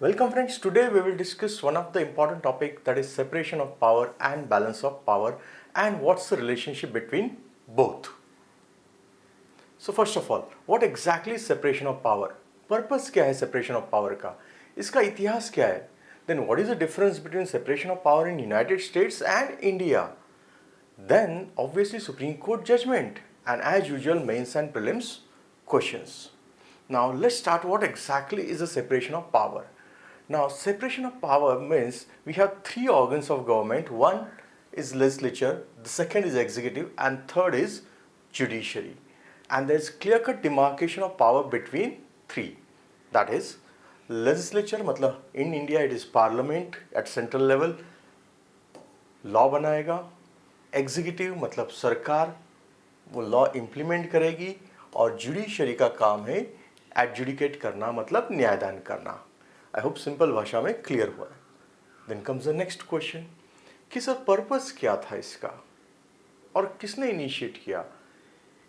Welcome friends, today we will discuss one of the important topic, that is separation of power and balance of power, and what's the relationship between both. So first of all, what exactly is separation of power? Purpose क्या है separation of power का? इसका इतिहास क्या है? Then what is the difference between separation of power in United States and India? Then obviously Supreme Court judgment, and as usual mains and prelims questions. Now let's start what exactly is the separation of power. Now separation of power means we have three organs of government. One is legislature, the second is executive, and third is judiciary. And there is clear-cut demarcation of power between three. That is legislature, मतलब in India it is parliament at central level, law बनाएगा. Executive मतलब सरकार, वो law implement करेगी. और judiciary का काम है एडजुडिकेट करना, मतलब न्यायदान करना. आई होप सिंपल भाषा में क्लियर हुआ है. Then comes the next question कि सर पर्पस क्या था इसका और किसने इनिशिएट किया.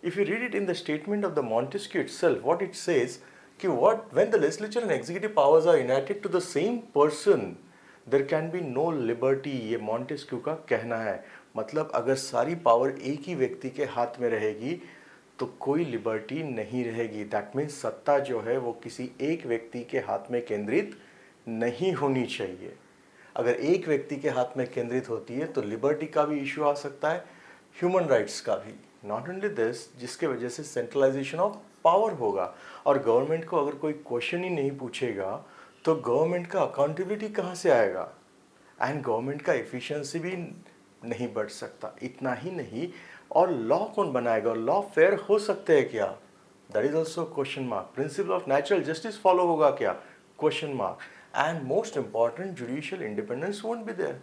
If you read it in the statement of the Montesquieu itself, what it says कि what when the legislature and executive powers are united to the same person there can be no liberty. ये Montesquieu का कहना है. मतलब अगर सारी power एक ही व्यक्ति के हाथ में रहेगी तो कोई लिबर्टी नहीं रहेगी. दैट मीन्स सत्ता जो है वो किसी एक व्यक्ति के हाथ में केंद्रित नहीं होनी चाहिए. अगर एक व्यक्ति के हाथ में केंद्रित होती है तो लिबर्टी का भी इशू आ सकता है, ह्यूमन राइट्स का भी. नॉट ओनली दिस, जिसके वजह से सेंट्रलाइजेशन ऑफ पावर होगा. और गवर्नमेंट को अगर कोई क्वेश्चन ही नहीं पूछेगा तो गवर्नमेंट का अकाउंटेबिलिटी कहाँ से आएगा, एंड गवर्नमेंट का एफिशिएंसी भी नहीं बढ़ सकता. इतना ही नहीं, और लॉ कौन बनाएगा, और लॉ फेयर हो सकते हैं क्या, that is also question mark. Principle of natural justice follow होगा क्या, question mark. And most important, judicial independence won't be there.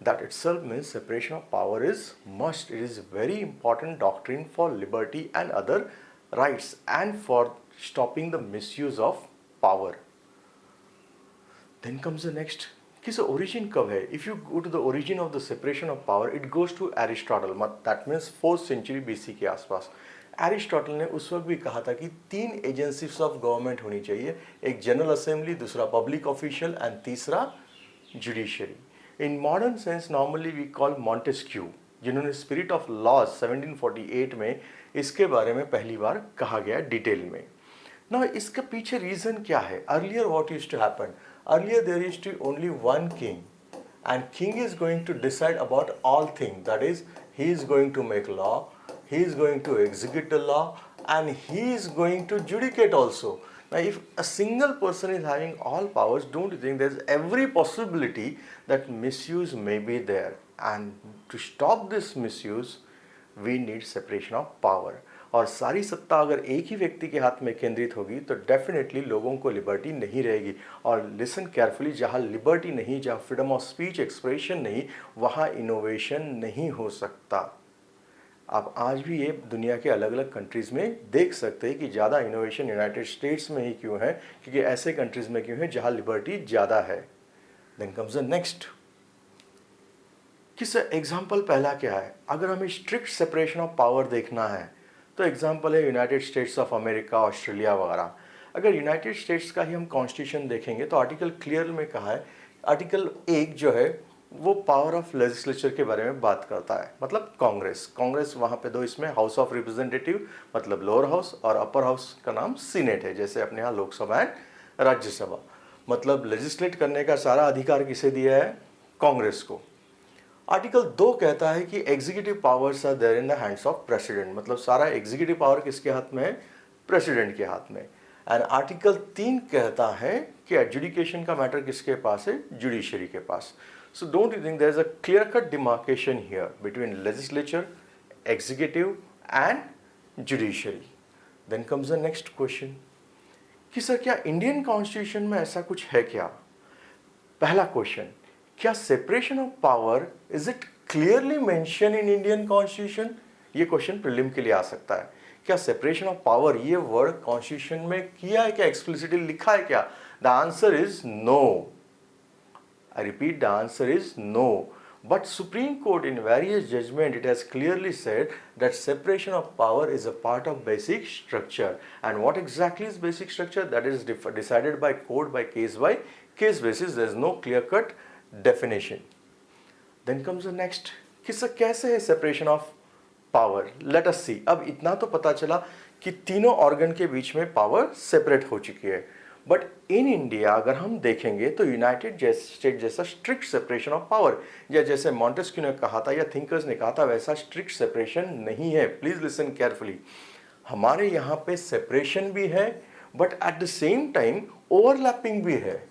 That itself means separation of power is must. It is very important doctrine for liberty and other rights and for stopping the misuse of power. Then comes the next, कि sir origin कब है. If you go to the origin of the separation of power, it goes to Aristotle. That means 4th century BC के आसपास. Aristotle ने उस वक्त भी कहा था कि तीन एजेंसीज ऑफ गवर्नमेंट होनी चाहिए, एक जनरल असेंबली, दूसरा पब्लिक ऑफिशियल एंड तीसरा judiciary. In modern sense normally we call Montesquieu, जिन्होंने स्पिरिट ऑफ लॉज 1748 में इसके बारे में पहली बार कहा गया डिटेल में. ना इसके पीछे रीजन क्या है. Earlier what used to happen, earlier there used to only one king, and king is going to decide about all thing. That is he is going to make law, he is going to execute the law, and he is going to judicate also. Now if a single person is having all powers, don't you think there is every possibility that misuse may be there, and to stop this misuse we need separation of power. और सारी सत्ता अगर एक ही व्यक्ति के हाथ में केंद्रित होगी तो डेफिनेटली लोगों को लिबर्टी नहीं रहेगी. और लिसन केयरफुली, जहाँ लिबर्टी नहीं, जहाँ फ्रीडम ऑफ स्पीच एक्सप्रेशन नहीं, वहाँ इनोवेशन नहीं हो सकता. आप आज भी ये दुनिया के अलग अलग कंट्रीज़ में देख सकते हैं कि ज़्यादा इनोवेशन यूनाइटेड स्टेट्स में ही क्यों है, क्योंकि ऐसे कंट्रीज़ में क्यों है जहाँ लिबर्टी ज़्यादा है. देन कम्स द नेक्स्ट, किस एग्जाम्पल पहला क्या है. अगर हमें स्ट्रिक्ट सेपरेशन ऑफ पावर देखना है तो एग्जाम्पल है United states of America, Australia वगैरह. अगर यूनाइटेड स्टेट्स का ही हम कॉन्स्टिट्यूशन देखेंगे तो आर्टिकल क्लियर में कहा है, आर्टिकल 1 जो है वो पावर ऑफ लेजिस्लेचर के बारे में बात करता है. मतलब कांग्रेस वहाँ पे दो, इसमें हाउस ऑफ रिप्रेजेंटेटिव मतलब लोअर हाउस, और अपर हाउस का नाम सीनेट है, जैसे अपने यहाँ लोकसभा एंड राज्यसभा. मतलब लेजिस्लेट करने का सारा अधिकार किसे दिया है, कांग्रेस को. आर्टिकल 2 कहता है कि executive powers are there in the hands of president, मतलब सारा एग्जीक्यूटिव पावर किसके हाथ में है, प्रेसिडेंट के हाथ में. एंड आर्टिकल 3 कहता है कि एडजुडिकेशन का मैटर किसके पास है, जुडिशरी के पास. So don't you think there is a clear-cut demarcation here between legislature, executive and judiciary? Then comes the next question कि सर क्या इंडियन कॉन्स्टिट्यूशन में ऐसा कुछ है क्या. पहला क्वेश्चन, क्या separation of power is it clearly mention in Indian constitution. ये क्वेश्चन प्रीलिम के लिए आ सकता है. क्या सेपरेशन ऑफ पावर ये वर्ड कॉन्स्टिट्यूशन में किया है क्या, एक्सप्लिसिटली लिखा है क्या. The answer is no. I repeat, the answer is no. But Supreme Court in various judgment it has clearly said that separation of power is a part of basic structure. And what exactly is basic structure? That is decided by court by case basis. There is no clear cut definition. Then comes the next कि sir कैसे है separation of power. Let us see. अब इतना तो पता चला कि तीनों ऑर्गन के बीच में पावर सेपरेट हो चुकी है. बट इन इंडिया अगर हम देखेंगे तो यूनाइटेड स्टेट जैसा स्ट्रिक्ट सेपरेशन ऑफ पावर या जैसे मॉन्टेस्क्यू ने कहा था या थिंकर्स ने कहा था वैसा स्ट्रिक्ट सेपरेशन नहीं है. Please listen carefully. हमारे यहाँ पे सेपरेशन भी है but at the same time overlapping भी है.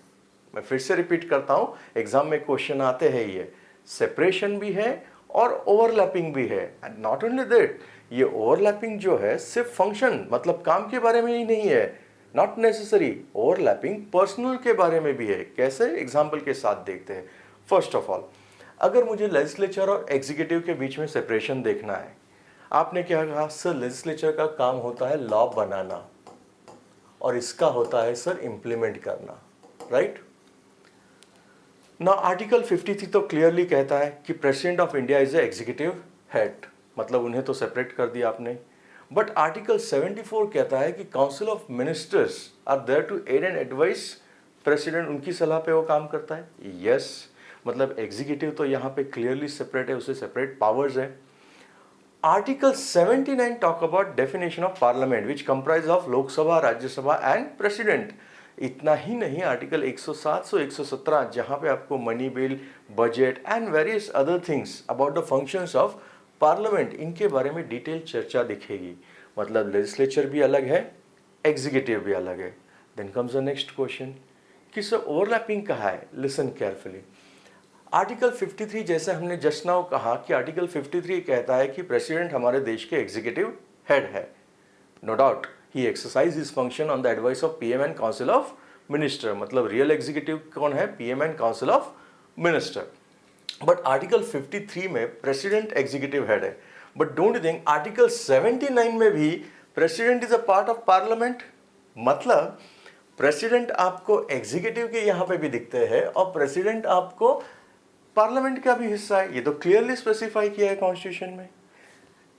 मैं फिर से रिपीट करता हूँ, एग्जाम में क्वेश्चन आते हैं ये. सेपरेशन भी है और ओवरलैपिंग भी है. एंड नॉट ओनली दैट, ये ओवरलैपिंग जो है सिर्फ फंक्शन मतलब काम के बारे में ही नहीं है. Not necessary. ओवरलैपिंग पर्सनल के बारे में भी है. कैसे? एग्जाम्पल के साथ देखते हैं. फर्स्ट ऑफ ऑल, अगर मुझे लेजिस्लेचर और एग्जीक्यूटिव के बीच में सेपरेशन देखना है, आपने क्या कहा? सर लेजिस्लेचर का काम होता है लॉ बनाना और इसका होता है सर इम्प्लीमेंट करना. राइट ना. आर्टिकल 53 तो क्लियरली कहता है कि president of India is a executive head, मतलब उन्हें तो सेपरेट कर दिया आपने. बट आर्टिकल 74 कहता है कि council of ministers are there to aid and advise president, उनकी सलाह पे वो काम करता है. यस मतलब एग्जीक्यूटिव तो यहाँ पे क्लियरली सेपरेट है, उसे सेपरेट पावर्स है. Article 79 talk about definition of parliament which comprise of Lok Sabha, Rajya Sabha and president. इतना ही नहीं, आर्टिकल 107 से 117 जहाँ पे आपको money bill, budget and various other things about the functions of parliament, इनके बारे में डिटेल चर्चा दिखेगी. मतलब लेजिस्लेचर भी अलग है, एग्जीक्यूटिव भी अलग है. Then comes the next question कि सर ओवरलैपिंग कहाँ है? Listen carefully. आर्टिकल 53 जैसे हमने जस्ट नाउ कहा कि आर्टिकल 53 कहता है कि प्रेसिडेंट हमारे देश के एग्जीक्यूटिव हेड है. नो डाउट ही exercise his function on the advice of PM and council of minister. मतलब रियल एग्जीक्यूटिव कौन है? PM and council of minister. But article 53 में प्रेसिडेंट एग्जीक्यूटिव हेड है. बट डोंट थिंक आर्टिकल 79 में भी president is a part of parliament. मतलब president आपको executive के यहाँ पे भी दिखते हैं और प्रेसिडेंट आपको पार्लियामेंट का भी हिस्सा है. ये तो क्लियरली स्पेसिफाई किया है कॉन्स्टिट्यूशन में.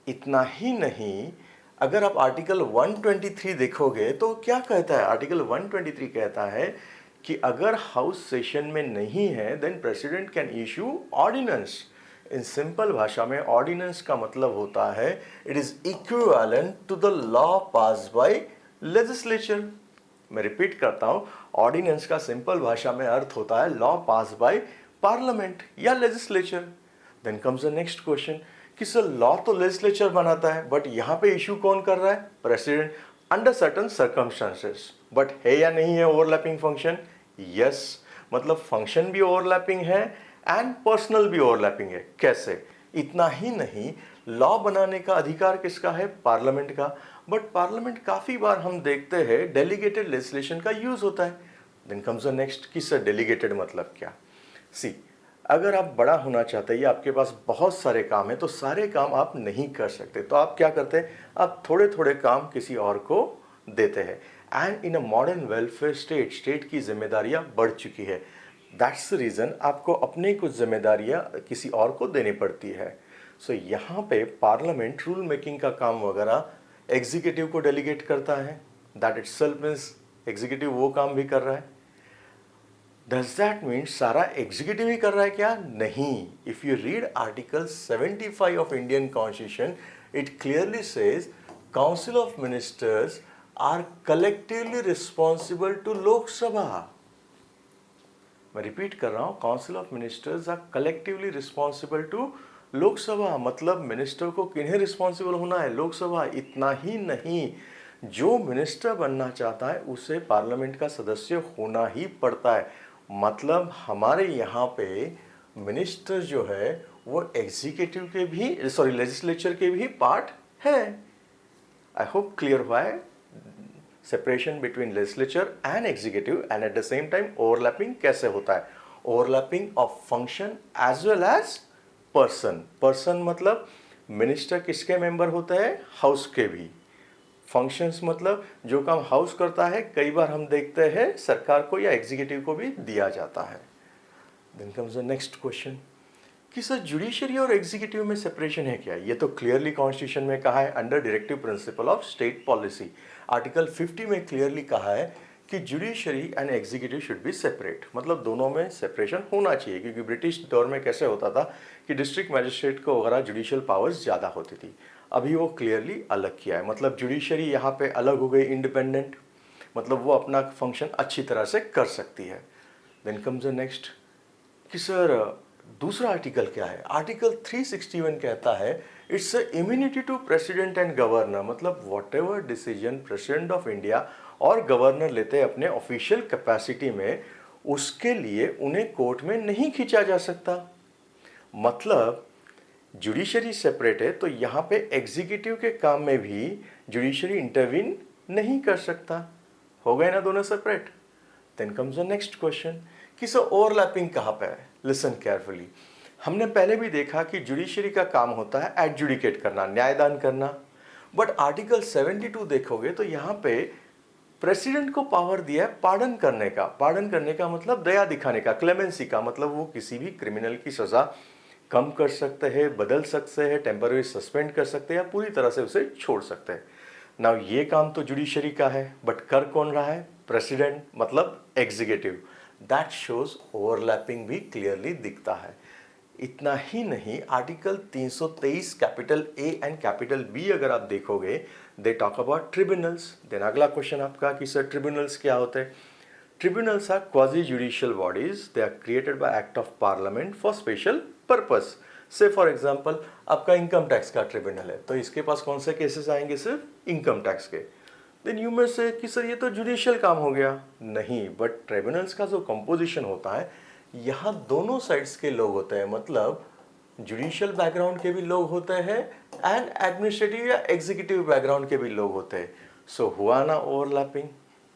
इतना ही नहीं, अगर आप आर्टिकल 123 देखोगे तो क्या कहता है? आर्टिकल 123 कहता है कि अगर हाउस सेशन में नहीं है then president can issue ordinance. In simple भाषा में ऑर्डिनेंस का मतलब होता है it is equivalent to the law pass by legislature. मैं रिपीट करता हूं, ऑर्डिनेंस का सिंपल भाषा में अर्थ होता है लॉ पास बाय पार्लियामेंट या legislature. Then comes the next question कि सर लॉ तो लेजिस्लेचर बनाता है बट यहाँ पे इशू कौन कर रहा है? President under certain circumstances. But है या नहीं है ओवरलैपिंग फंक्शन? यस मतलब फंक्शन भी ओवरलैपिंग है एंड पर्सनल भी ओवरलैपिंग है. कैसे? इतना ही नहीं, लॉ बनाने का अधिकार किसका है? पार्लियामेंट का. बट पार्लियामेंट काफी बार हम देखते हैं डेलीगेटेड लेजिस्लेशन का यूज होता है. देन कम्स द नेक्स्ट कि सर डेलीगेटेड मतलब क्या? सी, अगर आप बड़ा होना चाहते हैं या आपके पास बहुत सारे काम है तो सारे काम आप नहीं कर सकते, तो आप क्या करते हैं? आप थोड़े थोड़े काम किसी और को देते हैं. And in a modern welfare state, state की जिम्मेदारियां बढ़ चुकी है. दैट्स द रीज़न आपको अपनी कुछ जिम्मेदारियां किसी और को देनी पड़ती है. सो यहाँ पे पार्लियामेंट रूल मेकिंग का काम वगैरह एग्जीक्यूटिव को डेलीगेट करता है. दैट इटसेल्फ मींस एग्जीक्यूटिव वो काम भी कर रहा है. Does that mean सारा एग्जीक्यूटिव ही कर रहा है क्या? नहीं. If you read Article 75 of Indian Constitution, it clearly says Council of Ministers are collectively responsible to Lok Sabha. मैं रिपीट कर रहा हूँ, Council of Ministers are collectively responsible to लोक सभा. मतलब मिनिस्टर को किन्हें रिस्पॉन्सिबल होना है? लोक सभा. इतना ही नहीं, जो मिनिस्टर बनना चाहता है उसे पार्लियामेंट का सदस्य होना ही पड़ता है. मतलब हमारे यहाँ पे मिनिस्टर जो है वो एग्जीक्यूटिव के भी लेजिस्लेचर के भी पार्ट है. आई होप क्लियर हुआ है separation between legislature and executive and at the same time overlapping कैसे होता है. Overlapping of function as well as person. Person मतलब मिनिस्टर किसके मेंबर होते हैं? हाउस के भी. फंक्शंस मतलब जो काम हाउस करता है कई बार हम देखते हैं सरकार को या एग्जीक्यूटिव को भी दिया जाता है. Then comes the next question कि सर जुडिशरी और एग्जीक्यूटिव में सेपरेशन है क्या? ये तो क्लियरली कॉन्स्टिट्यूशन में कहा है under directive principle of state policy. Article 50 में क्लियरली कहा है कि judiciary and executive should be separate, मतलब दोनों में सेपरेशन होना चाहिए, क्योंकि ब्रिटिश दौर में कैसे होता था कि डिस्ट्रिक्ट मजिस्ट्रेट को वगैरह जुडिशियल पावर्स ज़्यादा होती थी। अभी वो क्लियरली अलग किया है, मतलब जुडिशरी यहाँ पे अलग हो गई, इंडिपेंडेंट, मतलब वो अपना फंक्शन अच्छी तरह से कर सकती है। देन कम्स द नेक्स्ट कि सर दूसरा आर्टिकल क्या है? आर्टिकल 361 कहता है it's immunity to president and governor, मतलब whatever decision president of India और गवर्नर लेते हैं अपने ऑफिशियल कैपेसिटी में, उसके लिए उन्हें कोर्ट में नहीं खींचा जा सकता। मतलब जुडिशरी सेपरेट है तो यहाँ पे एग्जीक्यूटिव के काम में भी जुडिशरी इंटरवीन नहीं कर सकता। हो गए ना दोनों separate. Then comes the next question कि सर ओवरलैपिंग कहाँ पे है? Listen carefully. हमने पहले भी देखा कि जुडिशरी का काम होता है एडजुडिकेट करना, न्यायदान करना, बट आर्टिकल 72 देखोगे तो यहाँ पे प्रेसिडेंट को पावर दिया है पार्डन करने का। पार्डन करने का मतलब दया दिखाने का, क्लेमेंसी का, मतलब वो किसी भी क्रिमिनल की सज़ा कम कर सकते हैं, बदल सकते हैं, टेम्पररी सस्पेंड कर सकते हैं या पूरी तरह से उसे छोड़ सकते हैं। नाउ ये काम तो जुडिशरी का है, बट कर कौन रहा है? प्रेसिडेंट, मतलब एग्जीक्यूटिव। दैट शोज ओवरलैपिंग भी क्लियरली दिखता है। इतना ही नहीं, article 323 capital A and capital B अगर आप देखोगे, they talk about tribunals. Then अगला क्वेश्चन आपका कि सर ट्रिब्यूनल्स क्या होते हैं? Tribunals are quasi judicial bodies, they are created by act of parliament for special purpose. Say for example आपका इनकम टैक्स का ट्रिब्यूनल है, तो इसके पास कौन से केसेस आएंगे? सिर्फ इनकम टैक्स के। देन यू में से कि सर ये तो जुडिशियल काम हो गया। नहीं, बट ट्रिब्यूनल्स का जो कंपोजिशन होता है, यहाँ दोनों साइड्स के लोग होते हैं, मतलब जुडिशियल बैकग्राउंड के भी लोग होते हैं एंड एडमिनिस्ट्रेटिव या एग्जीक्यूटिव बैकग्राउंड के भी लोग होते हैं। सो हुआ ना ओवरलैपिंग।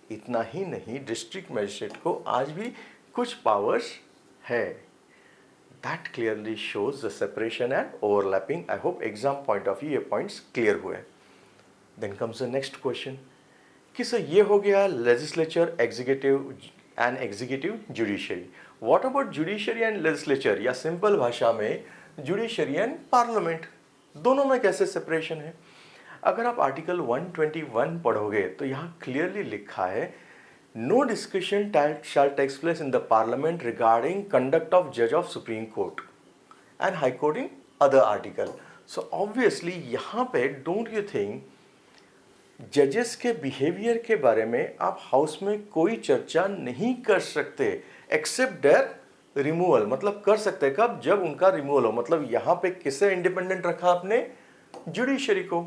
इतना ही नहीं, डिस्ट्रिक्ट मजिस्ट्रेट को आज भी कुछ पावर्स है। That clearly shows the separation and overlapping. I hope exam point of view ये पॉइंट्स क्लियर हुए। Then comes the next question कि सर ये हो गया legislature, executive and executive judiciary. What about judiciary and legislature, या simple भाषा में judiciary and parliament, दोनों में कैसे सेपरेशन है? अगर आप आर्टिकल 121 पढ़ोगे तो यहाँ क्लियरली लिखा है no discussion shall takes place in the parliament regarding conduct of जज of supreme court and high court in other article. So obviously यहाँ पे डोंट यू थिंक जजेस के बिहेवियर के बारे में आप हाउस में कोई चर्चा नहीं कर सकते एक्सेप्ट देयर रिमूवल। मतलब कर सकते कब? जब उनका रिमूवल हो। मतलब यहाँ पे किसे इंडिपेंडेंट रखा आपने? जुडिशरी को।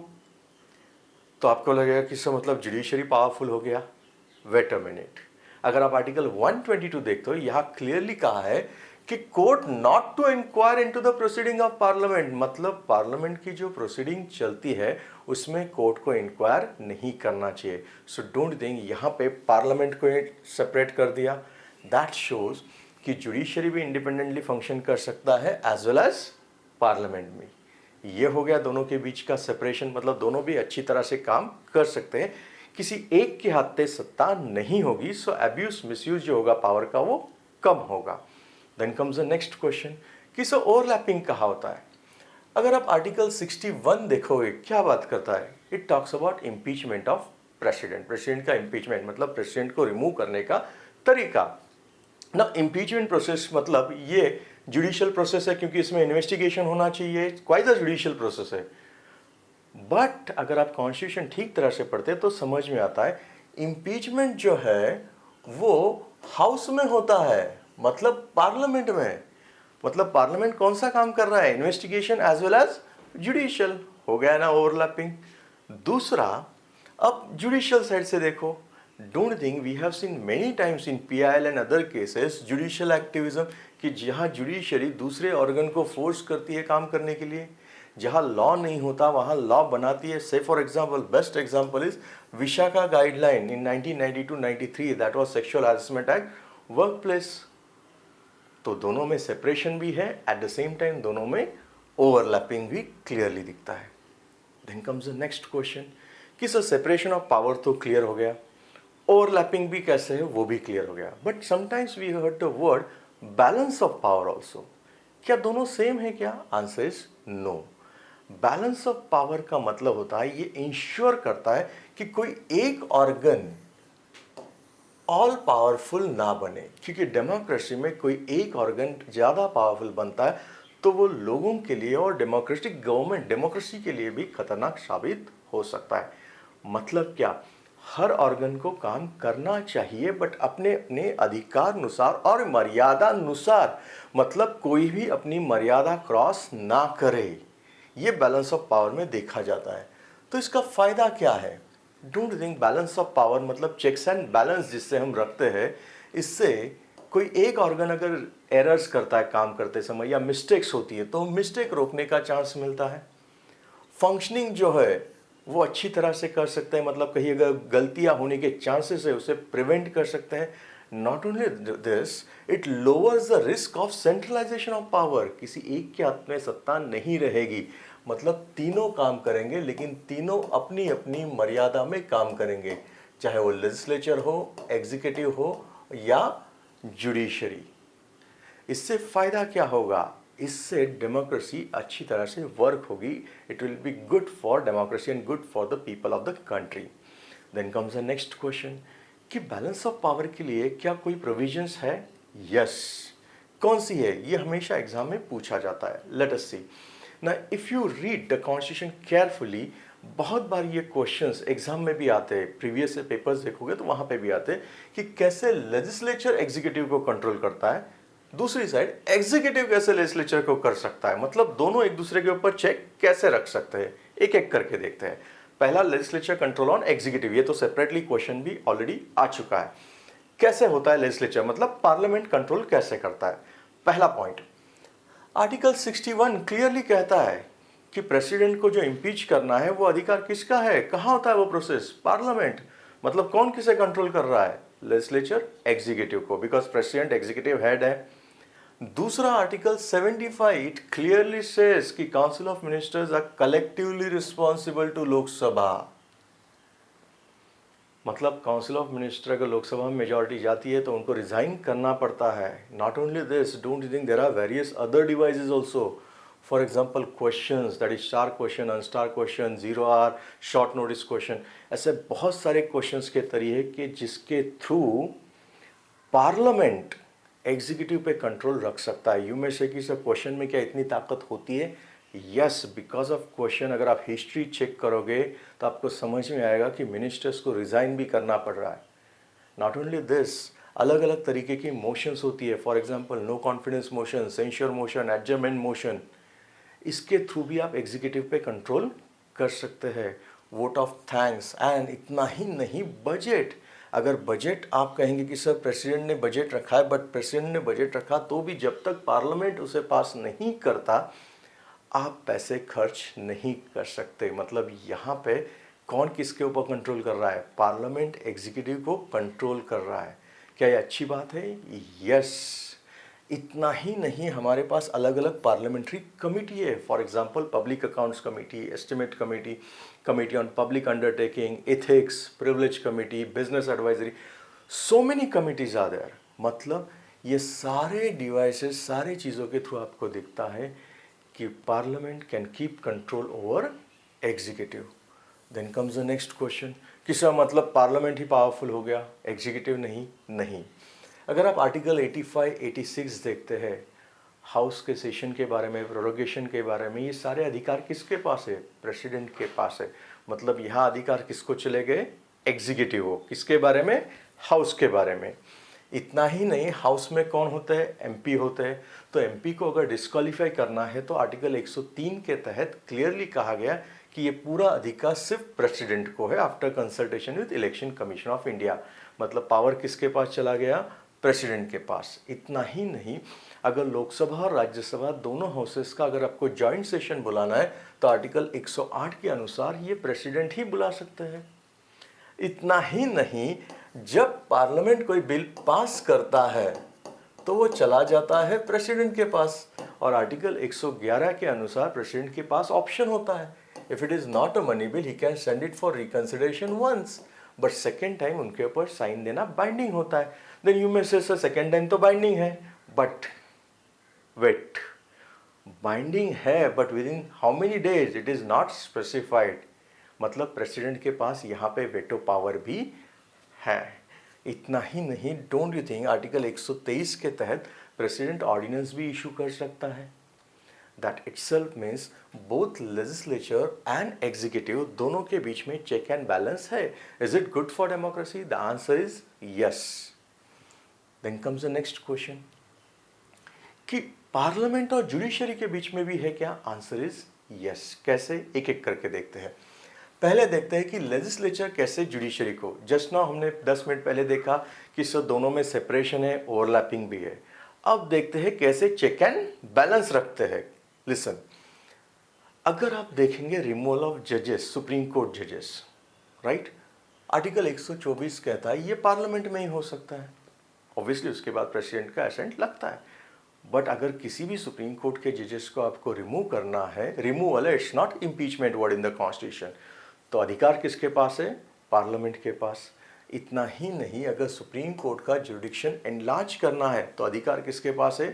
तो आपको लगेगा कि सर मतलब जुडिशरी पावरफुल हो गया। वेट अ मिनट, अगर आप आर्टिकल 122 देखते हो, यहाँ क्लियरली कहा है कि court not to inquire into the proceeding of parliament, मतलब पार्लियामेंट की जो प्रोसीडिंग चलती है उसमें कोर्ट को इंक्वायर नहीं करना चाहिए। सो डोंट थिंक यहाँ पे पार्लियामेंट को सेपरेट कर दिया। दैट शोज कि जुडिशरी भी इंडिपेंडेंटली फंक्शन कर सकता है एज वेल एज पार्लियामेंट में। ये हो गया दोनों के बीच का सेपरेशन, मतलब दोनों भी अच्छी तरह से काम कर सकते हैं, किसी एक के हाथ पे सत्ता नहीं होगी। सो अब्यूज मिसयूज जो होगा पावर का वो कम होगा। Then comes the next question कि सर ओवरलैपिंग कहाँ होता है? अगर आप आर्टिकल 61 देखोगे क्या बात करता है? It talks about impeachment of president. President का इम्पीचमेंट मतलब प्रेसिडेंट को रिमूव करने का तरीका ना। इम्पीचमेंट प्रोसेस मतलब ये जुडिशियल प्रोसेस है, क्योंकि इसमें इन्वेस्टिगेशन होना चाहिए, क्वाइट अ जुडिशियल प्रोसेस है। बट अगर आप कॉन्स्टिट्यूशन ठीक तरह से पढ़ते तो समझ में आता है इम्पीचमेंट जो है वो हाउस में होता है, मतलब पार्लियामेंट में। मतलब पार्लियामेंट कौन सा काम कर रहा है? Investigation as well as judicial. हो गया ना ओवरलैपिंग। दूसरा, अब जुडिशियल साइड से देखो, don't think we have seen many times in PIL and other cases judicial activism, कि जहाँ जुडिशरी दूसरे ऑर्गन को फोर्स करती है काम करने के लिए। जहाँ लॉ नहीं होता वहाँ लॉ बनाती है। से for example, best example is Vishakha guideline in 1992-93, that was sexual harassment act work place. तो दोनों में सेपरेशन भी है, एट द सेम टाइम दोनों में ओवरलैपिंग भी क्लियरली दिखता है। Then comes the next question कि सर सेपरेशन ऑफ पावर तो क्लियर हो गया, ओवरलैपिंग भी कैसे है वो भी क्लियर हो गया, but sometimes we heard the word balance of power also, क्या दोनों सेम है क्या? Answer is no. Balance of power का मतलब होता है, ये इंश्योर करता है कि कोई एक ऑर्गन ऑल पावरफुल ना बने, क्योंकि डेमोक्रेसी में कोई एक ऑर्गन ज़्यादा पावरफुल बनता है तो वो लोगों के लिए और डेमोक्रेटिक गवर्नमेंट डेमोक्रेसी के लिए भी खतरनाक साबित हो सकता है। मतलब क्या? हर ऑर्गन को काम करना चाहिए बट अपने अपने अधिकार अनुसार और मर्यादा अनुसार, मतलब कोई भी अपनी मर्यादा क्रॉस ना करे। ये बैलेंस ऑफ पावर में देखा जाता है। तो इसका फायदा क्या है? Don't think balance of power मतलब चेक्स एंड बैलेंस जिससे हम रखते हैं, इससे कोई एक ऑर्गन अगर एरर्स करता है काम करते समय या मिस्टेक्स होती है तो मिस्टेक रोकने का चांस मिलता है। फंक्शनिंग जो है वो अच्छी तरह से कर सकते हैं, मतलब कहीं अगर गलतियां होने के चांसेस है उसे प्रिवेंट कर सकते हैं। Not only this, it lowers the risk of centralisation of power. किसी एक के हाथ में सत्ता नहीं रहेगी, मतलब तीनों काम करेंगे लेकिन तीनों अपनी अपनी मर्यादा में काम करेंगे, चाहे वो लेजिस्लेचर हो, एग्जीक्यूटिव हो या जुडिशरी। इससे फायदा क्या होगा? इससे डेमोक्रेसी अच्छी तरह से वर्क होगी। It will be good for democracy and good for the people of the country. Then comes the next question कि बैलेंस ऑफ पावर के लिए क्या कोई प्रोविजंस है? यस। कौन सी है? ये हमेशा एग्जाम में पूछा जाता है। लेट अस सी। ना if you read the constitution carefully, बहुत बार ये क्वेश्चंस एग्जाम में भी आते हैं, प्रीवियस पेपर्स देखोगे तो वहां पे भी आते हैं कि कैसे लेजिस्लेचर एग्जीक्यूटिव को कंट्रोल करता है, दूसरी साइड एग्जीक्यूटिव कैसे लेजिस्लेचर को कर सकता है, मतलब दोनों एक दूसरे के ऊपर चेक कैसे रख सकते हैं। एक एक करके देखते हैं। पहला, लेजिस्लेचर कंट्रोल ऑन एग्जीक्यूटिव, ये तो सेपरेटली क्वेश्चन भी ऑलरेडी आ चुका है। कैसे होता है लेजिस्लेचर, मतलब पार्लियामेंट कंट्रोल कैसे करता है। पहला पॉइंट, आर्टिकल 61 क्लियरली कहता है कि प्रेसिडेंट को जो इम्पीच करना है वो अधिकार किसका है, कहां होता है वो प्रोसेस? पार्लियामेंट। मतलब कौन किसे कंट्रोल कर रहा है? लेजिस्लेचर एग्जीक्यूटिव को, बिकॉज प्रेसिडेंट एग्जीक्यूटिव हेड है। दूसरा, आर्टिकल 75 इट क्लियरली सेज कि council of ministers are collectively responsible to Lok Sabha. मतलब काउंसिल ऑफ मिनिस्टर अगर लोकसभा में मेजॉरिटी जाती है तो उनको रिजाइन करना पड़ता है। Not only this, don't you think there are various other devices also. For example questions, that is star question, unstar question, 0 hour, short notice question, ऐसे बहुत सारे क्वेश्चंस के तरीके जिसके थ्रू पार्लियामेंट एग्जीक्यूटिव पे कंट्रोल रख सकता है। यू में से कि सर क्वेश्चन में क्या इतनी ताकत होती है? Yes, because of question. अगर आप हिस्ट्री चेक करोगे तो आपको समझ में आएगा कि मिनिस्टर्स को रिजाइन भी करना पड़ रहा है। नॉट ओनली दिस, अलग अलग तरीके की मोशंस होती है। For example no confidence motion, censure motion, adjournment motion, इसके थ्रू भी आप एग्जीक्यूटिव पे कंट्रोल कर सकते हैं। वोट ऑफ थैंक्स, एंड इतना ही नहीं, बजट। अगर बजट आप कहेंगे कि सर प्रेसिडेंट ने बजट रखा है, बट प्रेसिडेंट ने बजट रखा तो भी जब तक पार्लियामेंट उसे पास नहीं करता आप पैसे खर्च नहीं कर सकते। मतलब यहाँ पे कौन किसके ऊपर कंट्रोल कर रहा है? पार्लियामेंट एग्जीक्यूटिव को कंट्रोल कर रहा है। क्या ये अच्छी बात है? यस। इतना ही नहीं, हमारे पास अलग अलग पार्लियामेंट्री कमिटी है। For example public accounts committee, estimate committee, committee on public undertaking, ethics, privilege committee, business advisory, so many committees are there. मतलब ये सारे डिवाइसेस, सारे चीज़ों के थ्रू आपको दिखता है कि parliament can keep control over executive. Then comes the next question कि सर मतलब पार्लियामेंट ही पावरफुल हो गया, एग्जीक्यूटिव नहीं? नहीं। अगर आप आर्टिकल 85, 86 देखते हैं, हाउस के सेशन के बारे में, प्रोरोगेशन के बारे में, ये सारे अधिकार किसके पास है? प्रेसिडेंट के पास है। मतलब यहाँ अधिकार किसको चले गए? एग्जीक्यूटिव हो। किसके बारे में? हाउस के बारे में। इतना ही नहीं, हाउस में कौन होते हैं? एमपी होते हैं। तो एमपी को अगर डिस्क्वालीफाई करना है तो आर्टिकल 103 के तहत क्लियरली कहा गया कि ये पूरा अधिकार सिर्फ प्रेसिडेंट को है after consultation with election commission of India. मतलब पावर किसके पास चला गया? प्रेसिडेंट के पास। इतना ही नहीं, अगर लोकसभा और राज्यसभा दोनों हाउसेस का अगर आपको जॉइंट सेशन बुलाना है तो आर्टिकल 108 के अनुसार ये प्रेसिडेंट ही बुला सकते हैं। इतना ही नहीं, जब पार्लियामेंट कोई बिल पास करता है तो वो चला जाता है प्रेसिडेंट के पास, और आर्टिकल 111 के अनुसार प्रेसिडेंट के पास ऑप्शन होता है। If it is not a money bill, he can send it for reconsideration once, but second time उनके ऊपर साइन देना बाइंडिंग होता है। देन यू मे से सर सेकेंड टाइम तो बाइंडिंग है, बट वेट, बाइंडिंग है but with in how many days it is not specified. मतलब प्रेसिडेंट के पास यहाँ पे वेटो पावर भी है। इतना ही नहीं, डोंट यू थिंक आर्टिकल 123 के तहत प्रेसिडेंट ऑर्डिनेंस भी इशू कर सकता है। That itself means both legislature and executive दोनों के बीच में चेक एंड बैलेंस है। Is it good for democracy? The answer is yes. Then comes the next question कि पार्लियामेंट और जुडिशरी के बीच में भी है क्या? Answer is yes. कैसे? एक एक करके देखते हैं। पहले देखते हैं कि लेजिस्लेचर कैसे जुडिशरी को, जस्ट नाउ हमने 10 मिनट पहले देखा कि सब दोनों में सेपरेशन है, ओवरलैपिंग भी है। अब देखते हैं कैसे चेक एंड बैलेंस रखते हैं। लिसन, अगर आप देखेंगे रिमूवल ऑफ जजेस, सुप्रीम कोर्ट जजेस, राइट, आर्टिकल 124 कहता है ये पार्लियामेंट में ही हो सकता है। ऑब्वियसली उसके बाद प्रेसिडेंट का एसेंट लगता है। बट अगर किसी भी सुप्रीम कोर्ट के जजेस को आपको रिमूव करना है, रिमूवल है, it's not impeachment word in the constitution, तो अधिकार किसके पास है? पार्लियामेंट के पास। इतना ही नहीं, अगर सुप्रीम कोर्ट का जुरिडिक्शन एनलार्ज करना है तो अधिकार किसके पास है?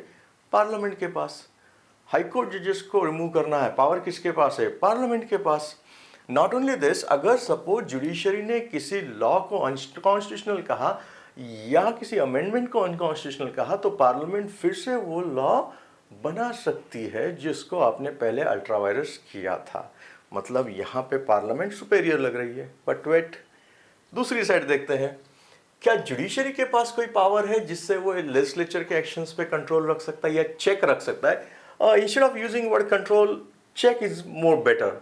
पार्लियामेंट के पास। हाई कोर्ट जजेस को रिमूव करना है, पावर किसके पास है? पार्लियामेंट के पास। नॉट ओनली दिस, अगर सपोज जुडिशरी ने किसी लॉ को अनकॉन्स्टिट्यूशनल कहा या किसी अमेंडमेंट को अनकॉन्स्टिट्यूशनल कहा तो पार्लियामेंट फिर से वो लॉ बना सकती है जिसको आपने पहले अल्ट्रावायरस किया था। मतलब यहाँ पे पार्लियामेंट सुपेरियर लग रही है। बट वेट, दूसरी साइड देखते हैं, क्या जुडिशरी के पास कोई पावर है जिससे वो लेजिस्लेचर के एक्शंस पे कंट्रोल रख सकता है या चेक रख सकता है? Instead of using word control, check is more better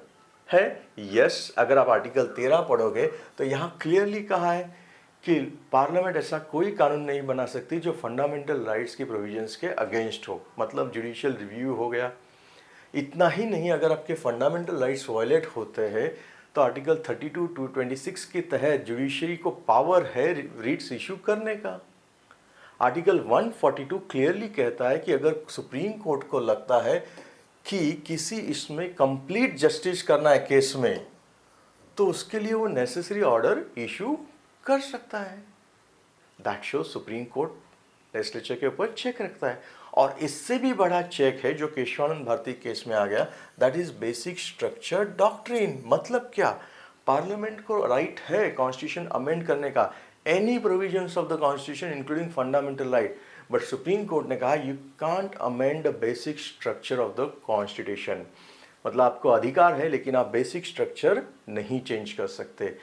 है। यस, अगर आप आर्टिकल 13 पढ़ोगे तो यहाँ क्लियरली कहा है कि पार्लियामेंट ऐसा कोई कानून नहीं बना सकती जो फंडामेंटल राइट्स की प्रोविजंस के अगेंस्ट हो। मतलब जुडिशियल रिव्यू हो गया। इतना ही नहीं, अगर आपके फंडामेंटल राइट्स वायलेट होते हैं तो आर्टिकल 32 टू 26 के तहत जुडिशरी को पावर है रिट्स इशू करने का। आर्टिकल 142 क्लियरली कहता है कि अगर सुप्रीम कोर्ट को लगता है कि किसी इसमें कंप्लीट जस्टिस करना है केस में, तो उसके लिए वो नेसेसरी ऑर्डर इशू कर सकता है। That show supreme court legislature के ऊपर चेक रखता है। और इससे भी बड़ा चेक है जो केशवानंद भारती केस में आ गया, that is basic structure doctrine. मतलब क्या? पार्लियामेंट को राइट है कॉन्स्टिट्यूशन अमेंड करने का, any provisions of the constitution including fundamental right, but supreme court ने कहा you can't amend the basic structure of the constitution. मतलब आपको अधिकार है लेकिन आप बेसिक स्ट्रक्चर नहीं चेंज कर सकते।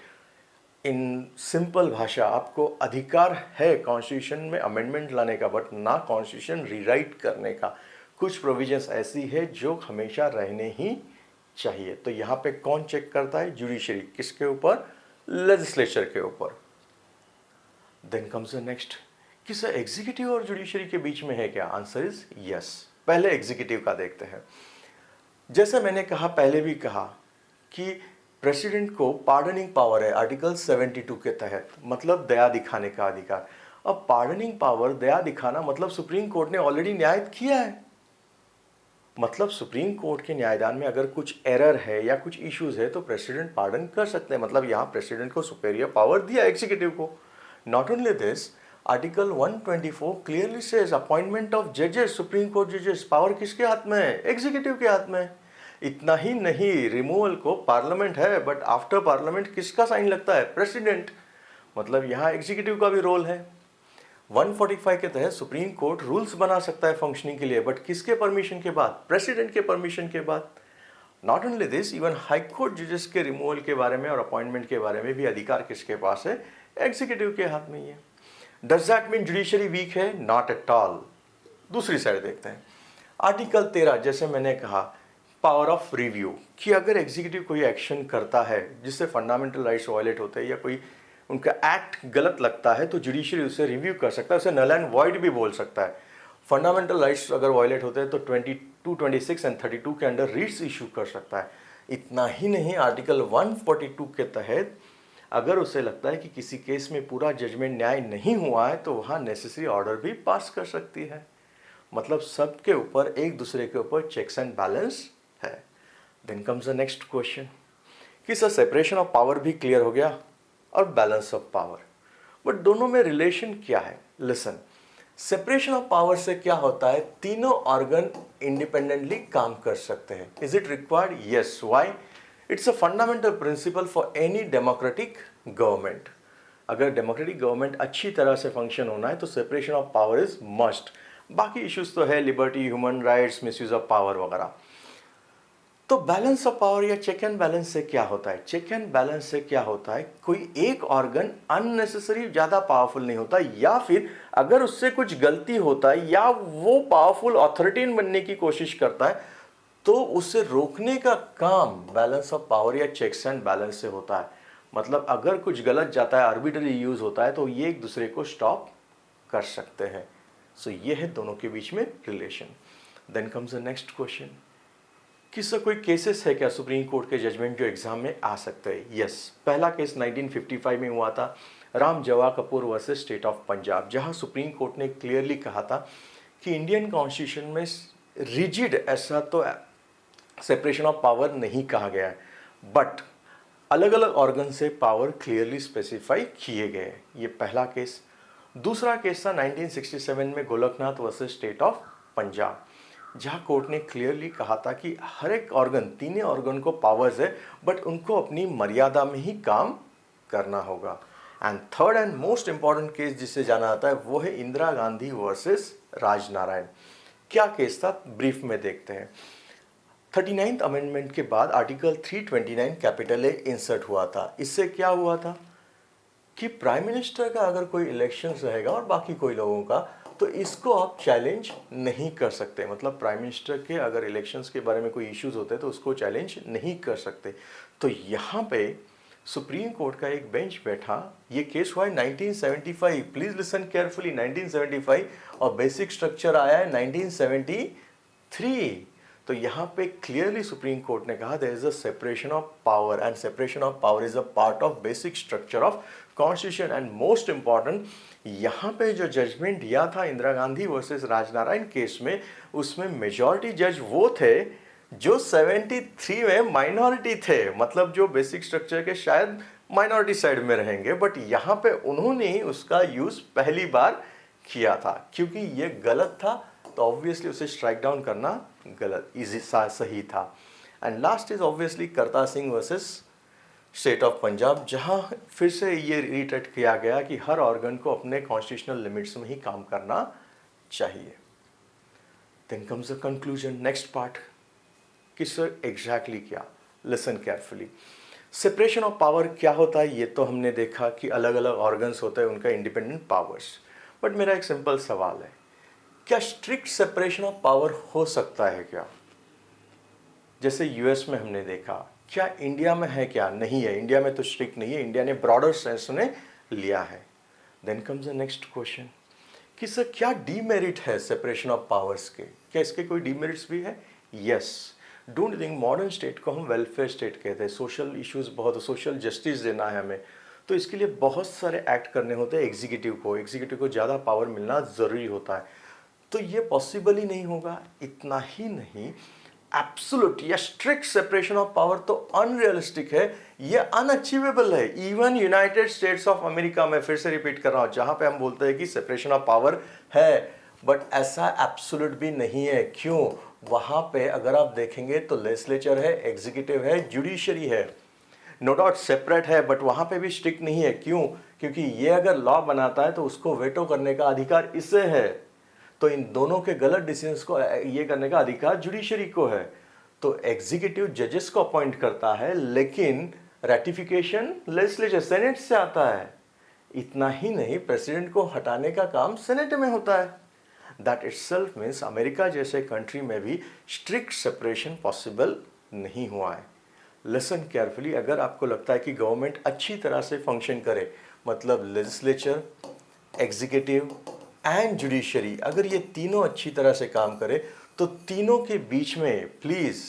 इन सिंपल भाषा, आपको अधिकार है कॉन्स्टिट्यूशन में अमेंडमेंट लाने का, बट ना कॉन्स्टिट्यूशन रीराइट करने का। कुछ प्रोविजंस ऐसी है जो हमेशा रहने ही चाहिए। तो यहाँ पे कौन चेक करता है? जुडिशरी। किसके ऊपर? लेजिस्लेचर के ऊपर। देन कम्स द नेक्स्ट कि सर एग्जीक्यूटिव और जुडिशरी के बीच में है क्या? Answer is yes. पहले एग्जीक्यूटिव का देखते हैं। जैसे मैंने कहा, पहले भी कहा कि प्रेसिडेंट को पार्डनिंग पावर है आर्टिकल 72 के तहत, मतलब दया दिखाने का अधिकार। अब पार्डनिंग पावर, दया दिखाना, मतलब सुप्रीम कोर्ट ने ऑलरेडी न्याय किया है। मतलब सुप्रीम कोर्ट के न्यायदान में अगर कुछ एरर है या कुछ इश्यूज है तो प्रेसिडेंट पार्डन कर सकते हैं। मतलब यहाँ प्रेसिडेंट को सुपेरियर पावर दिया एग्जीक्यूटिव को। Not only this, article 124 clearly says appointment of जजेस, सुप्रीम कोर्ट जजेस, पावर किसके हाथ में है? एग्जीक्यूटिव के हाथ में है। इतना ही नहीं, रिमूवल को पार्लियामेंट है बट आफ्टर पार्लियामेंट किसका साइन लगता है? प्रेसिडेंट। मतलब यहाँ एग्जीक्यूटिव का भी रोल है। 145 के तहत सुप्रीम कोर्ट रूल्स बना सकता है फंक्शनिंग के लिए, बट किसके परमिशन के बाद? प्रेसिडेंट के परमिशन के बाद। Not only this, even high court जजेस के रिमूवल के बारे में और अपॉइंटमेंट के बारे में भी अधिकार किसके पास है? एग्जीक्यूटिव के हाथ में ही है। Does that mean judiciary weak है? Not at all. दूसरी साइड देखते हैं। आर्टिकल 13, जैसे मैंने कहा, पावर ऑफ रिव्यू, कि अगर एग्जीक्यूटिव कोई एक्शन करता है जिससे फंडामेंटल राइट्स वायलेट होते हैं या कोई उनका एक्ट गलत लगता है तो जुडिशरी उसे रिव्यू कर सकता है, उसे नल एंड वॉइड भी बोल सकता है। फंडामेंटल राइट्स अगर वायलेट होते हैं तो 22, 26 एंड 32 के अंडर रिट्स इशू कर सकता है। इतना ही नहीं, आर्टिकल 142 के तहत अगर उसे लगता है कि किसी केस में पूरा जजमेंट न्याय नहीं हुआ है तो वहाँ नेसेसरी ऑर्डर भी पास कर सकती है। मतलब सबके ऊपर, एक दूसरे के ऊपर चेक्स एंड बैलेंस है। Then comes the next question कि सर सेपरेशन ऑफ पावर भी क्लियर हो गया और बैलेंस ऑफ पावर, बट दोनों में रिलेशन क्या है? लिसन, सेपरेशन ऑफ पावर से क्या होता है, तीनों ऑर्गन इंडिपेंडेंटली काम कर सकते हैं. Is it required? Yes. Why? It's a fundamental principle for any democratic government. अगर डेमोक्रेटिक गवर्नमेंट अच्छी तरह से फंक्शन होना है तो separation of power is must. बाकी इश्यूज तो है, liberty, human rights, misuse of power वगैरह. तो बैलेंस ऑफ पावर या चेक एंड बैलेंस से क्या होता है? चेक एंड बैलेंस से क्या होता है, कोई एक ऑर्गन अननेसेसरी ज़्यादा पावरफुल नहीं होता, या फिर अगर उससे कुछ गलती होता है या वो पावरफुल अथॉरिटीन बनने की कोशिश करता है तो उसे रोकने का काम बैलेंस ऑफ पावर या चेक्स एंड बैलेंस से होता है. मतलब अगर कुछ गलत जाता है, आर्बिट्ररी यूज होता है, तो ये एक दूसरे को स्टॉप कर सकते हैं. सो ये है दोनों के बीच में relation. Then comes the next question, किसका कोई केसेस है क्या सुप्रीम कोर्ट के जजमेंट जो एग्जाम में आ सकते हैं? यस. पहला केस 1955 में हुआ था, राम जवा Kapoor versus state of Punjab, जहां सुप्रीम कोर्ट ने क्लियरली कहा था कि इंडियन कॉन्स्टिट्यूशन में रिजिड ऐसा तो सेपरेशन ऑफ पावर नहीं कहा गया है, बट अलग अलग ऑर्गन से पावर क्लियरली स्पेसिफाई किए गए. ये पहला केस. दूसरा केस था 1967 में Golaknath versus state of Punjab, जहां कोर्ट ने क्लियरली कहा था कि हर एक ऑर्गन, तीनों ऑर्गन को पावर्स है, बट उनको अपनी मर्यादा में ही काम करना होगा. And third and most important case जिसे जाना जाता है वो है इंदिरा गांधी वर्सेस राजनारायण. क्या केस था, ब्रीफ में देखते हैं. 39th अमेंडमेंट के बाद आर्टिकल 329 कैपिटल ए इंसर्ट हुआ था. इससे क्या हुआ था कि प्राइम मिनिस्टर का अगर कोई इलेक्शन रहेगा और बाकी कोई लोगों का, तो इसको आप चैलेंज नहीं कर सकते. मतलब प्राइम मिनिस्टर के अगर इलेक्शंस के बारे में कोई इश्यूज होते हैं तो उसको चैलेंज नहीं कर सकते. तो यहाँ पे सुप्रीम कोर्ट का एक बेंच बैठा. ये केस हुआ है 1975. प्लीज लिसन केयरफुली, 1975, और बेसिक स्ट्रक्चर आया है 1973. तो यहाँ पे क्लियरली सुप्रीम कोर्ट ने कहा there is a separation of power and separation of power is a part of basic structure of constitution. And most important, यहाँ पे जो जजमेंट दिया था इंदिरा गांधी वर्सेस राजनारायण केस में, उसमें मेजॉरिटी जज वो थे जो 73 में माइनॉरिटी थे. मतलब जो बेसिक स्ट्रक्चर के शायद माइनॉरिटी साइड में रहेंगे, बट यहाँ पे उन्होंने ही उसका यूज पहली बार किया था. क्योंकि ये गलत था तो ऑब्वियसली उसे स्ट्राइक डाउन करना गलत, इजी सही था. And last is obviously Kartar Singh versus state of Punjab, जहां फिर से ये रिट्रेट किया गया कि हर ऑर्गन को अपने कॉन्स्टिट्यूशनल लिमिट्स में ही काम करना चाहिए. Then comes the conclusion, next part, कि सर एग्जैक्टली क्या. Listen carefully. Separation of power क्या होता है ये तो हमने देखा कि अलग अलग ऑर्गन्स होते हैं, उनका इंडिपेंडेंट पावर्स. बट मेरा एक सिंपल सवाल है, क्या स्ट्रिक्ट सेपरेशन ऑफ पावर हो सकता है क्या? जैसे यूएस में हमने देखा, क्या इंडिया में है क्या? नहीं है. इंडिया में तो स्ट्रिक्ट नहीं है, इंडिया ने ब्रॉडर सेंस में लिया है. Then comes the next question कि सर क्या डीमेरिट है सेपरेशन ऑफ पावर्स के? क्या इसके कोई डीमेरिट्स भी है? Yes. Don't think, modern state को हम वेलफेयर स्टेट कहते हैं. सोशल इश्यूज बहुत, सोशल जस्टिस देना है हमें, तो इसके लिए बहुत सारे एक्ट करने होते हैं. एग्जीक्यूटिव को ज़्यादा पावर मिलना ज़रूरी होता है. तो ये पॉसिबल ही नहीं होगा. इतना ही नहीं, एब्सोल्यूट या स्ट्रिक्ट सेपरेशन ऑफ पावर तो अनरियलिस्टिक है, ये अनअचीवेबल है. Even United states of America में, फिर से रिपीट कर रहा हूँ, जहां पे हम बोलते हैं कि सेपरेशन ऑफ पावर है, बट ऐसा एब्सोल्यूट भी नहीं है. क्यों? वहां पे अगर आप देखेंगे तो लेजिस्लेचर है, एग्जीक्यूटिव है, जुडिशरी है. नो डाउट सेपरेट है, बट वहां पे भी स्ट्रिक्ट नहीं है. क्यों? क्योंकि ये अगर लॉ बनाता है तो उसको वेटो करने का अधिकार इससे है. तो इन दोनों के गलत डिसीजंस को ये करने का अधिकार जुडिशरी को है. तो एग्जीक्यूटिव जजेस को अपॉइंट करता है, लेकिन रेटिफिकेशन लेजिस्लेचर सेनेट से आता है. इतना ही नहीं, प्रेसिडेंट को हटाने का काम सेनेट में होता है. दैट इटसेल्फ मीन्स अमेरिका जैसे कंट्री में भी स्ट्रिक्ट सेपरेशन पॉसिबल नहीं हुआ है. लिसन केयरफुली, अगर आपको लगता है कि गवर्नमेंट अच्छी तरह से फंक्शन करे, मतलब लेजिस्लेचर, एग्जीक्यूटिव एंड जुडिशरी, अगर ये तीनों अच्छी तरह से काम करे, तो तीनों के बीच में प्लीज़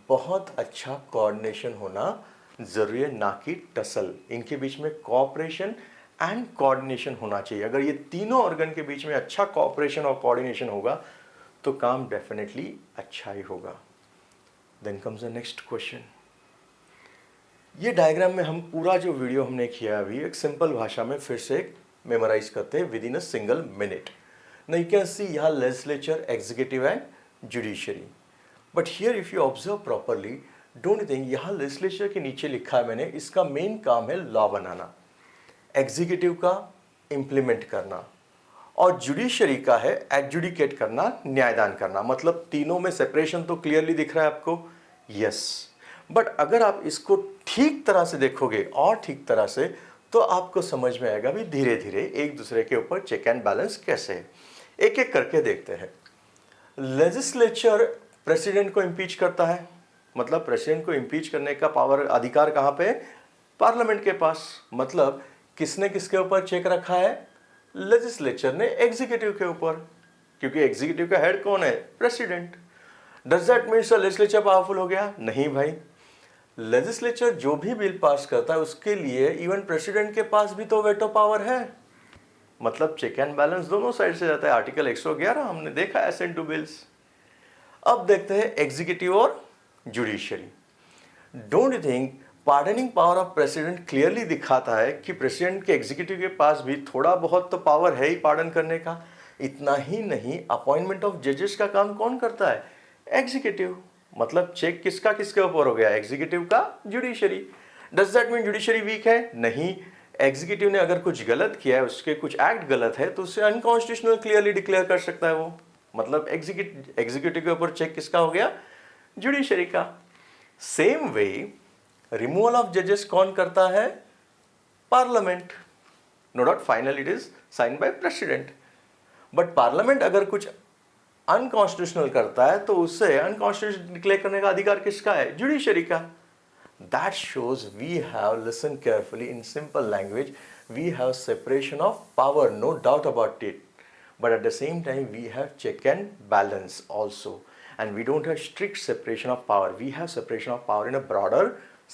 बहुत अच्छा कोऑर्डिनेशन होना ज़रूरी है, ना कि टसल. इनके बीच में कोऑपरेशन एंड कोऑर्डिनेशन होना चाहिए. अगर ये तीनों ऑर्गन के बीच में अच्छा कोऑपरेशन और कोऑर्डिनेशन होगा तो काम डेफिनेटली अच्छा ही होगा. Then comes the next question. ये डायग्राम में हम पूरा जो वीडियो हमने किया अभी एक सिंपल भाषा में फिर से मेमोराइज करते हैं with in a single minute. Now you can see यहाँ legislature, executive and judiciary. But here if you observe properly, don't you think यहाँ legislature के नीचे लिखा है मैंने, इसका मेन काम है लॉ बनाना, एग्जीक्यूटिव का इम्प्लीमेंट करना, और जुडिशरी का है एडजुडिकेट करना, न्यायदान करना. मतलब तीनों में सेपरेशन तो क्लियरली दिख रहा है आपको. यस, बट अगर आप इसको ठीक तरह से देखोगे और ठीक तरह से, तो आपको समझ में आएगा भी धीरे धीरे एक दूसरे के ऊपर चेक एंड बैलेंस कैसे है. एक एक करके देखते हैं. लेजिस्लेचर प्रेसिडेंट को इम्पीच करता है, मतलब प्रेसिडेंट को इम्पीच करने का पावर, अधिकार कहाँ पे? पार्लियामेंट के पास. मतलब किसने किसके ऊपर चेक रखा है? लेजिस्लेचर ने एग्जीक्यूटिव के ऊपर, क्योंकि एग्जीक्यूटिव का हेड कौन है? President. Does that means legislature powerful हो गया? नहीं भाई. लेजिस्लेचर जो भी बिल पास करता है उसके लिए इवन प्रेसिडेंट के पास भी तो वेटो पावर है. मतलब चेक एंड बैलेंस दोनों साइड से जाता है. आर्टिकल 111 हमने देखा है असेंट टू बिल्स. अब देखते हैं एग्जीक्यूटिव और judiciary. Don't you think pardoning power of president clearly दिखाता है कि प्रेसिडेंट के एग्जीक्यूटिव के पास भी थोड़ा बहुत तो पावर है ही पार्डन करने का. इतना ही नहीं, अपॉइंटमेंट ऑफ जजेस का काम कौन करता है? एग्जीक्यूटिव. मतलब चेक किसका किसके ऊपर हो गया? एग्जीक्यूटिव का judiciary. Does that mean judiciary weak है? नहीं. एग्जीक्यूटिव ने अगर कुछ गलत किया है, उसके कुछ एक्ट गलत है, तो उसे अनकॉन्स्टिट्यूशनल क्लियरली डिक्लेयर कर सकता है वो. मतलब एग्जीक्यूटिव के ऊपर चेक किसका हो गया? जुडिशरी का. सेम वे रिमूवल ऑफ जजेस कौन करता है? Parliament. No doubt final it is sign by president. But parliament अगर कुछ अनकॉन्स्टिट्यूशनल करता है तो उससे अनकॉन्स्टिट्यूशनल डिक्लेयर करने का अधिकार किसका है? जुडिशरी का. That shows we have, listen carefully in simple language, we have separation of power, no doubt about it. But at the same time we have check and balance also, and we don't have strict separation of power. We have separation of power in a broader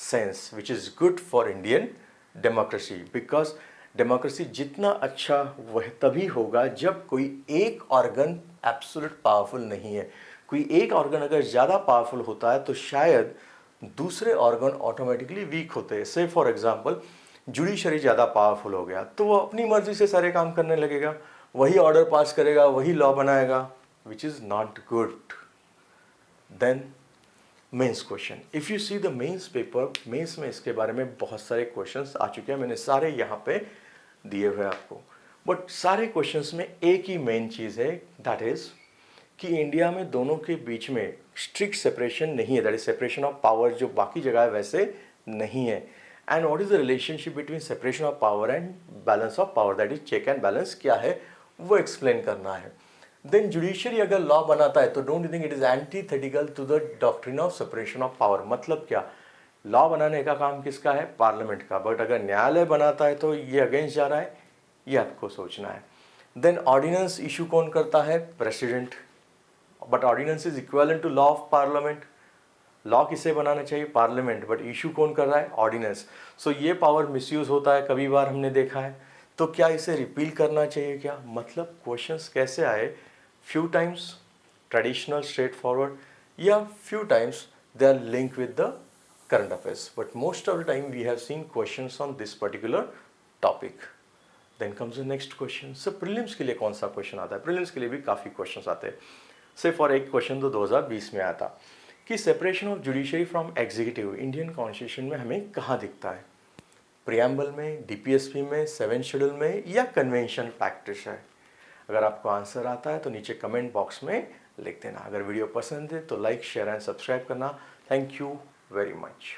sense, which is good for Indian democracy, because democracy जितना अच्छा वह तभी होगा जब कोई एक organ absolute powerful नहीं है. कोई एक ऑर्गन अगर ज़्यादा पावरफुल होता है तो शायद दूसरे ऑर्गन ऑटोमेटिकली वीक होते हैं. से फॉर एग्जांपल जुडिशरी ज़्यादा पावरफुल हो गया तो वो अपनी मर्जी से सारे काम करने लगेगा, वही ऑर्डर पास करेगा, वही लॉ बनाएगा, which is not good. Then mains question. If you see the mains paper, mains में इसके बारे में बहुत सारे क्वेश्चंस आ चुके हैं, मैंने सारे यहाँ पे दिए हुए आपको. बट सारे क्वेश्चंस में एक ही मेन चीज़ है, दैट इज़ कि इंडिया में दोनों के बीच में स्ट्रिक्ट सेपरेशन नहीं है. That is separation of power जो बाकी जगह है वैसे नहीं है. And what is the relationship between separation of power and balance of power, that is check and balance क्या है वो एक्सप्लेन करना है. देन जुडिशरी अगर लॉ बनाता है तो don't you think it is antithetical to the doctrine of separation of power. मतलब क्या? लॉ बनाने का काम किसका है? पार्लियामेंट का. बट अगर न्यायालय बनाता है तो ये अगेंस्ट जा रहा है, ये आपको सोचना है. देन ऑर्डिनेंस इशू कौन करता है? President. But ordinance is equivalent to law of parliament. Law किसे बनाना चाहिए? पार्लियामेंट. बट इशू कौन कर रहा है? ऑर्डिनेंस. सो ये पावर मिसयूज होता है, कभी बार हमने देखा है. तो क्या इसे रिपील करना चाहिए क्या? मतलब क्वेश्चंस कैसे आए? Few times traditional straightforward, या few times they are link with the current affairs. But most of the time we have seen questions on this particular topic. Then comes the next question. Sir prelims के लिए कौन सा question आता है? Prelims के लिए भी काफ़ी क्वेश्चंस आते हैं. से फॉर एक क्वेश्चन तो 2020 में आया था कि separation of judiciary from executive Indian constitution में हमें कहाँ दिखता है? प्रियम्बल में, डीपीएसपी में, 7th शेड्यूल में, या कन्वेंशन प्रैक्टिस है? अगर आपको आंसर आता है तो नीचे कमेंट बॉक्स में लिख देना. अगर वीडियो पसंद है तो लाइक, शेयर एंड सब्सक्राइब करना. Thank you very much.